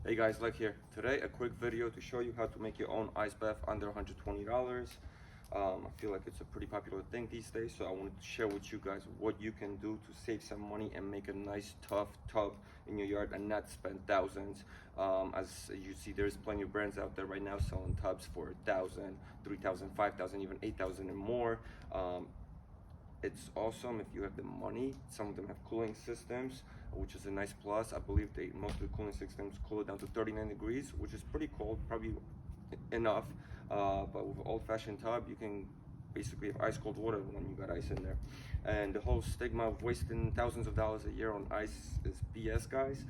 Hey guys, LechK here. Today a quick video to show you how to make your own ice bath under $120. I feel like it's a pretty popular thing these days, so I wanted to share with you guys what you can do to save some money and make a nice tough tub in your yard and not spend thousands. As you see, there's plenty of brands out there right now selling tubs for 1,000, 3,000, 5,000, even 8,000 and more. It's awesome if you have the money. Some of them have cooling systems, which is a nice plus. I believe most of the cooling systems cool it down to 39 degrees, which is pretty cold, probably enough. But with an old-fashioned tub, you can basically have ice cold water when you got ice in there. And the whole stigma of wasting thousands of dollars a year on ice is BS, guys.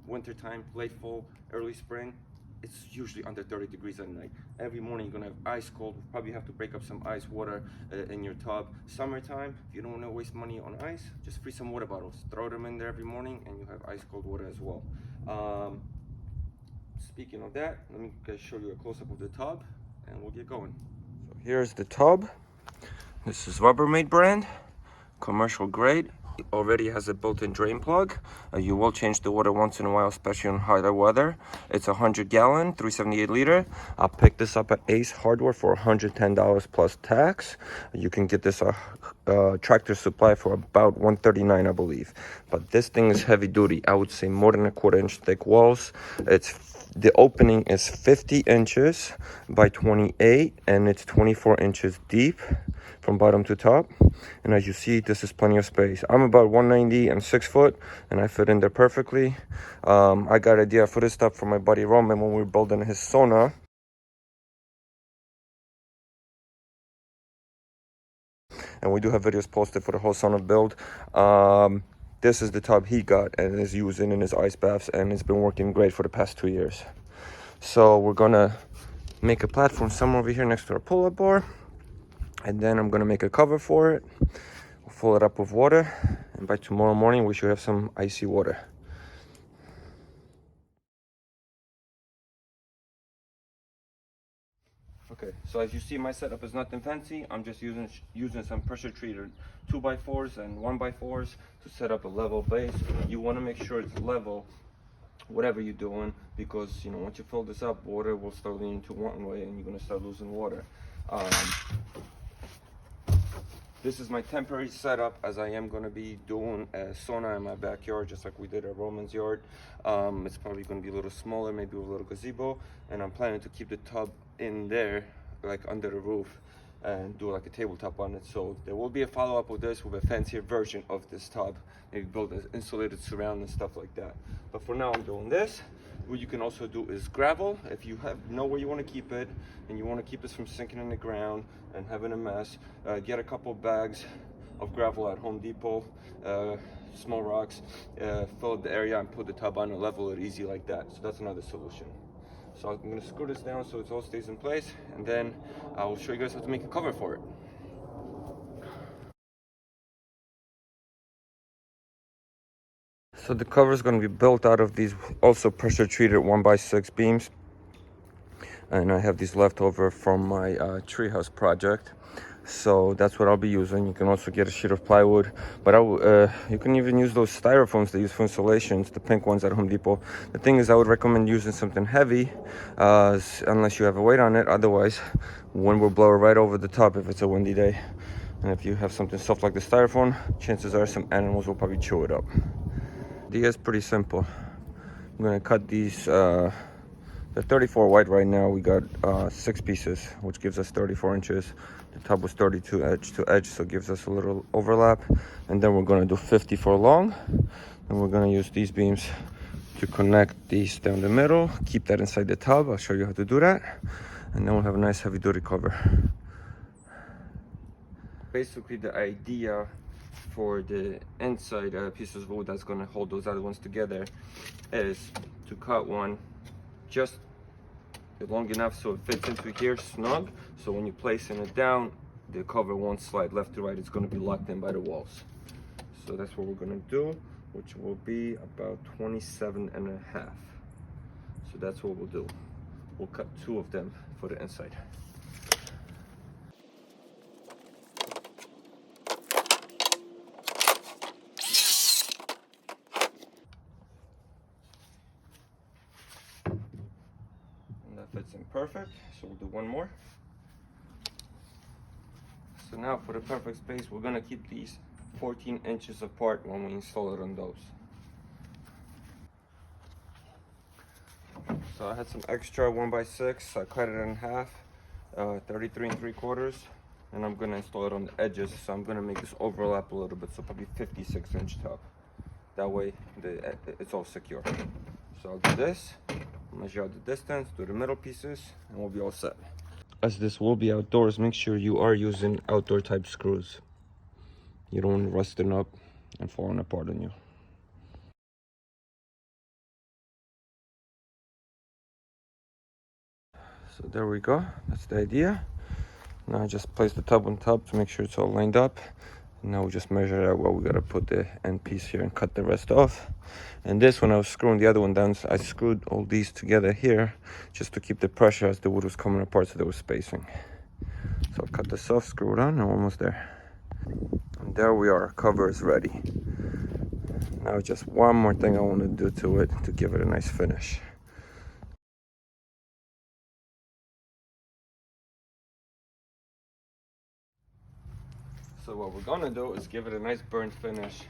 Wintertime, playful, early spring, it's usually under 30 degrees at night. Every morning you're gonna have ice cold. We'll probably have to break up some ice water in your tub. Summertime, if you don't want to waste money on ice, just freeze some water bottles. Throw them in there every morning and you'll have ice cold water as well. Speaking of that, let me show you a close-up of the tub and we'll get going. So here's the tub. This is Rubbermaid brand, commercial grade. It already has a built-in drain plug. You will change the water once in a while, especially on hotter weather. It's 100-gallon, 378 liter. I'll pick this up at Ace Hardware for $110 plus tax. You can get this Tractor Supply for about $139, I believe. But this thing is heavy duty. I would say more than a quarter-inch thick walls. The opening is 50 inches by 28, and it's 24 inches deep from bottom to top. And as you see, this is plenty of space. I'm about 190 and 6 foot, and I fit in there perfectly. I got an idea for this stuff from my buddy Roman when we were building his sauna. And we do have videos posted for the whole sauna build. This is the tub he got and is using in his ice baths, and it's been working great for the past 2 years. So we're gonna make a platform somewhere over here next to our pull-up bar, and then I'm gonna make a cover for it. We'll fill it up with water, and by tomorrow morning we should have some icy water. Okay, so as you see, my setup is nothing fancy. I'm just using some pressure treated 2x4s and 1x4s to set up a level base. You want to make sure it's level whatever you're doing, because once you fill this up, water will start leaning to one way and you're going to start losing water. This is my temporary setup, as I am going to be doing a sauna in my backyard, just like we did at Roman's yard. It's probably going to be a little smaller, maybe with a little gazebo, and I'm planning to keep the tub in there, like under the roof, and do like a tabletop on it. So there will be a follow-up with this, with a fancier version of this tub, maybe build an insulated surround and stuff like that. But for now, I'm doing this. What you can also do is gravel. If you know where you want to keep it and you want to keep this from sinking in the ground and having a mess, get a couple bags of gravel at Home Depot, small rocks, fill up the area and put the tub on and level it easy like that. So that's another solution. So I'm going to screw this down so it all stays in place, and then I'll show you guys how to make a cover for it. So the cover is going to be built out of these also pressure treated 1x6 beams, and I have these left over from my treehouse project, so that's what I'll be using. You can also get a sheet of plywood, but you can even use those styrofoams they use for installations, the pink ones at Home Depot. The thing is, I would recommend using something heavy, unless you have a weight on it. Otherwise, wind will blow it right over the top if it's a windy day. And if you have something soft like the styrofoam, chances are some animals will probably chew it up. The idea is pretty simple. I'm gonna cut these, the 34 wide right now. We got 6 pieces, which gives us 34 inches. The tub was 32 edge to edge, so it gives us a little overlap. And then we're gonna do 54 long, and we're gonna use these beams to connect these down the middle, keep that inside the tub. I'll show you how to do that, and then we'll have a nice heavy duty cover. Basically, the idea for the inside pieces of wood that's going to hold those other ones together is to cut one just long enough so it fits into here snug, so when you're placing it down, the cover won't slide left to right. It's going to be locked in by the walls. So that's what we're going to do, which will be about 27 and a half. So that's what we'll do. We'll cut 2 of them for the inside. perfect, so we'll do one more. So now for the perfect space, we're gonna keep these 14 inches apart when we install it on those. So I had some extra 1x6, I cut it in half, 33 3/4, and I'm gonna install it on the edges. So I'm gonna make this overlap a little bit, so probably 56-inch tub. That way it's all secure. So I'll do this, measure out the distance, do the middle pieces, and we'll be all set. As this will be outdoors, make sure you are using outdoor type screws. You don't want to rust them up and falling apart on you. So there we go, that's the idea. Now I just place the tub on top to make sure it's all lined up. And now we just measure out where we gotta put the end piece here and cut the rest off. And this, when I was screwing the other one down, I screwed all these together here just to keep the pressure as the wood was coming apart, so there was spacing. So I'll cut this off, screw it on, and we're almost there. And there we are, cover is ready. Now just one more thing I want to do to it to give it a nice finish. So what we're gonna do is give it a nice burnt finish.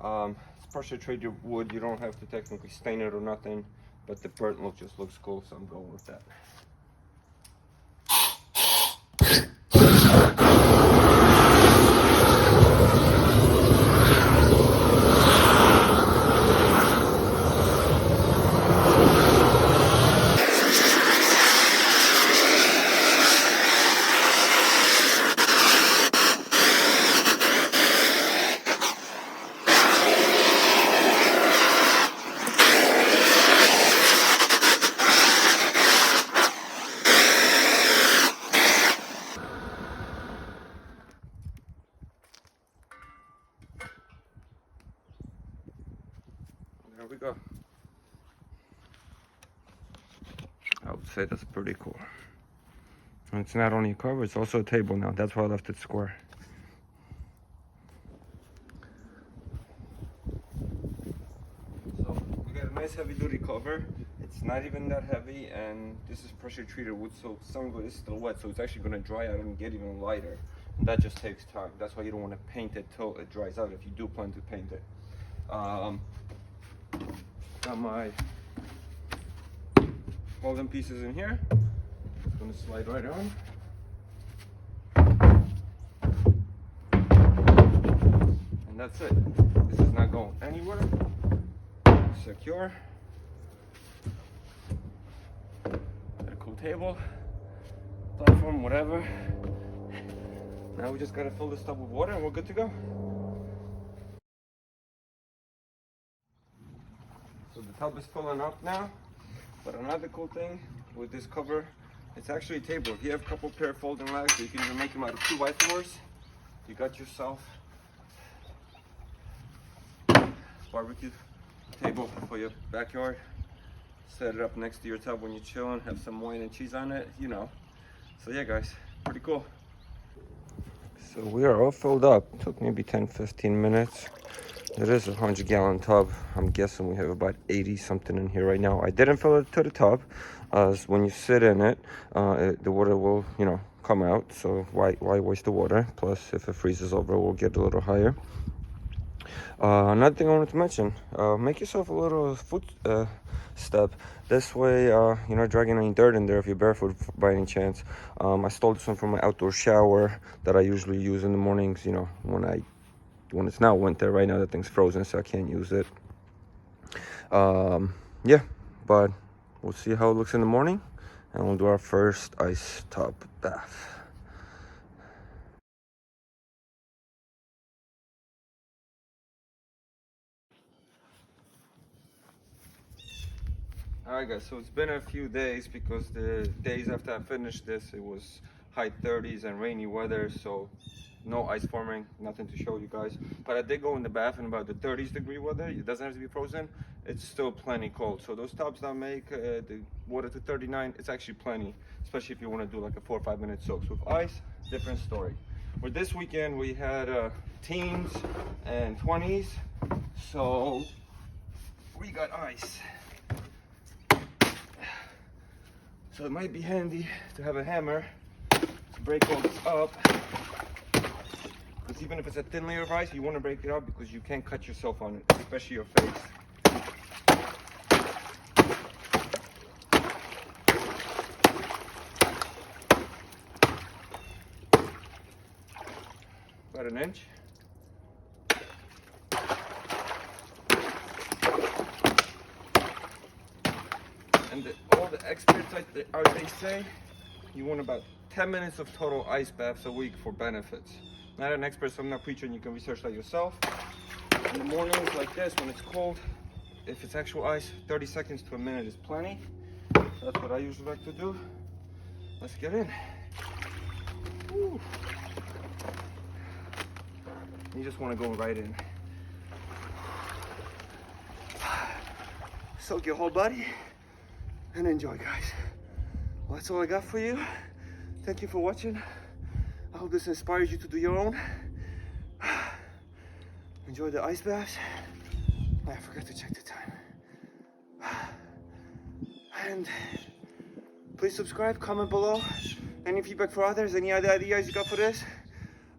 It's pressure treated wood, you don't have to technically stain it or nothing, but the burnt look just looks cool, so I'm going with that. There we go. I would say that's pretty cool. And it's not only a cover, it's also a table now. That's why I left it square. So we got a nice heavy duty cover. It's not even that heavy, and this is pressure treated wood, so some of it is still wet, so it's actually gonna dry out and get even lighter. And that just takes time. That's why you don't want to paint it till it dries out if you do plan to paint it. Got my holding pieces in here. It's gonna slide right on. And that's it. This is not going anywhere. Secure. Got a cool table, platform, whatever. Now we just gotta fill this tub with water and we're good to go. So the tub is filling up now. But another cool thing with this cover, it's actually a table. If you have a couple pair of folding legs, you can even make them out of 2x4s. You got yourself barbecue table for your backyard. Set it up next to your tub when you're chilling, have some wine and cheese on it, you know. So yeah guys, pretty cool. So we are all filled up. It took maybe 10-15 minutes. It is a 100-gallon tub. I'm guessing we have about 80 something in here right now. I didn't fill it to the top, as when you sit in it, the water will, you know, come out. So why waste the water? Plus, if it freezes over, we'll get a little higher. Another thing I wanted to mention: make yourself a little foot step. This way, you're not dragging any dirt in there if you're barefoot by any chance. I stole this one from my outdoor shower that I usually use in the mornings. You know, when it's now winter. Right now, the thing's frozen, so I can't use it. Yeah, but we'll see how it looks in the morning, and we'll do our first ice tub bath. Alright guys, so it's been a few days because the days after I finished this, it was high 30s and rainy weather, so no ice forming, nothing to show you guys. But I did go in the bath in about the 30s degree weather. It doesn't have to be frozen. It's still plenty cold. So those tubs that make the water to 39, it's actually plenty, especially if you want to do like a 4 or 5 minute soaks. With ice, different story. For this weekend, we had teens and 20s, so we got ice. So it might be handy to have a hammer to break all this up. Because even if it's a thin layer of ice, you want to break it up because you can't cut yourself on it, especially your face. About an inch. And all the experts, they say, you want about 10 minutes of total ice baths a week for benefits. Not an expert, so I'm not preaching. You can research that yourself. In the mornings like this, when it's cold, if it's actual ice, 30 seconds to a minute is plenty. That's what I usually like to do. Let's get in. Woo. You just want to go right in. Soak your whole body and enjoy, guys. Well, that's all I got for you. Thank you for watching. I hope this inspires you to do your own. Enjoy the ice baths. I forgot to check the time. And please subscribe, comment below. Any feedback for others? Any other ideas you got for this?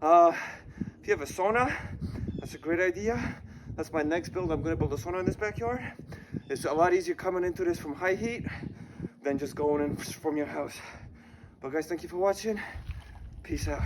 If you have a sauna, that's a great idea. That's my next build. I'm gonna build a sauna in this backyard. It's a lot easier coming into this from high heat than just going in from your house. But guys, thank you for watching. Peace out.